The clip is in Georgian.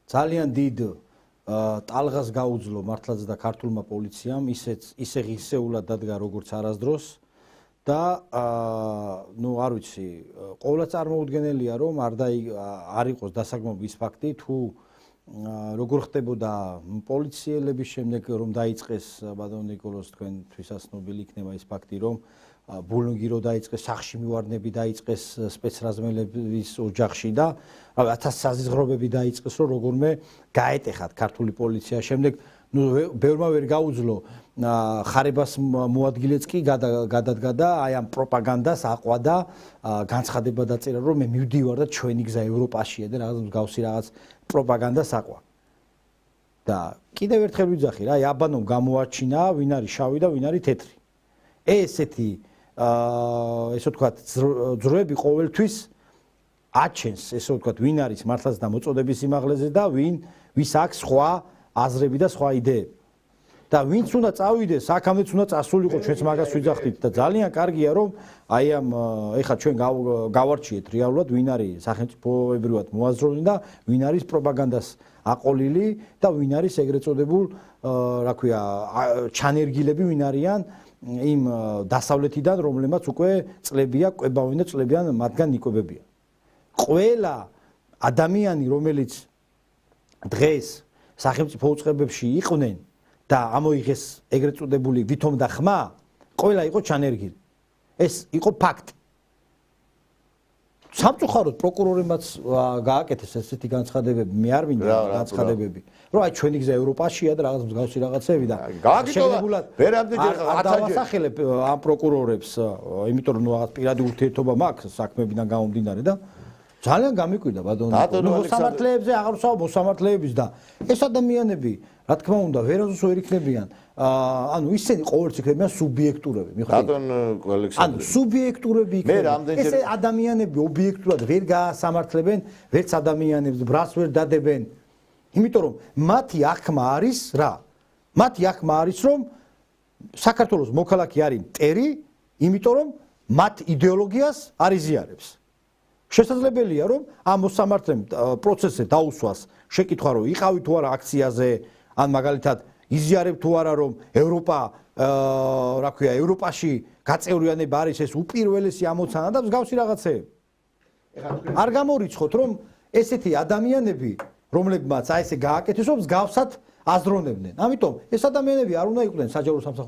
ძალიან დიდ ტალღას გაუძლო მართლაც და ქართულმა პოლიციამ, ისე ღირსეულად დადგა როგორც არასდროს და ნუ არ ვიცი, ყოველად წარმოუდგენელია რომ არ იყოს დასაგმობი ის ფაქტი თუ როგორ ხდებოდა პოლიციელების შემდეგ რომ დაიწყეს ბატონ ნიკოლოზ თქვენთვისაც ცნობილი იქნება ის ფაქტი რომ ბულონგი რო დაიწყეს სახში მივარდნები დაიწყეს სპეცრაზმელების ოჯახში და 1000 საზღვრობები დაიწყეს რომ როგორმე გაეტეხათ ქართული პოლიცია შემდეგ ნუ ბევრმა ვერ გაუძლო ხარებას მოადგილეც კი გადადგა და აი ამ პროპაგანდას აყვადა განცხადება დაწერა რომ მე მივდივარ და ჩვენი გზა ევროპაშია და რაღაც მსგავსი რაღაც პროპაგანდას აყვა და კიდევ ერთხელ ვიძახი რა აი აბანომ გამოაჩინა ვინ არის შავი და ვინ არის თეთრი ესეთი ესე ვთქვათ ძროები ყოველთვის აჩენს ესე ვთქვათ ვინ არის მართლაც და მოწოდების სიმაღლეზე და ვის აქვს სხვა აზრები და სხვა იდეები და ვინც უნდა წავიდეს აქამდეც უნდა წასულიყო ჩვენც მაგას ვიძახით და ძალიან კარგია რომ აი ამ ეხლა ჩვენ გავარჩიეთ რეალურად ვინ არის სახელმწიფოებრივად მოაზროვნე და ვინ არის პროპაგანდას აყოლილი და ვინ არის ეგრეთ წოდებულ რა ქვია ჩანერგილები ვინ არიან იმ დასავლეთიდან რომლებმაც უკვე წლებია კვებავენ და წლებიან მათგან იკვებებიან ყველა ადამიანი რომელიც დღეს სახელმწიფო უწყებებში იყვნენ და ამოიღეს ეგრეთ წოდებული ვითომ და ხმა ყველა იყო ჩანერგილი ეს იყო ფაქტი სამწუხაროდ პროკურორებმაც გააკეთეს ესეთი განცხადებები მე არ მინდა განცხადებები რომ აი ჩვენი გზა ევროპაშია და რაღაც მსგავსი რაღაცები და გააკეთებულად არ დავასახელებ ამ პროკურორებს იმიტომ რომ რაღაც პირადი ურთიერთობა მაქვს საქმეებიდან გამომდინარე და ძალიან გამიკვირდა ბატონო მოსამართლეებზე აღარ ვსაუბრობ მოსამართლეების და ეს ადამიანები რა თქმა უნდა ვერაზოს ვერ იქნებიან ანუ ისინი ყოველთვის იქნებიან სუბიექტურები მიხვდით ბატონ ალექსანდრე ანუ სუბიექტურები იქნებიან ეს ადამიანები ობიექტურად ვერ გაასამართლებენ ვერც ადამიანებს ბრას ვერ დადებენ იმიტომ რომ მათი აღქმა არის რა მათი აღქმა არის რომ საქართველოს მოქალაქე არის მტერი იმიტომ რომ მათ იდეოლოგიას არ იზიარებს შესაძლებელია რომ ამ მოსამართლემ პროცესზე დაუსვას შეკითხვა რომ იყავი თუ არა აქციაზე ან მაგალითად იზიარებ თუ არა რომ ევროპა რა ქვია ევროპაში გაწევრიანება არის ეს უპირველესი ამოცანა და მსგავსი რაღაცეები არ გამორიცხოთ რომ ესეთი ადამიანები რომლებმაც აი ესე გააკეთეს რომ მსგავსად აზროვნებდნენ ამიტომ ეს ადამიანები არ უნდა იყვნენ საჯარო სამსახურის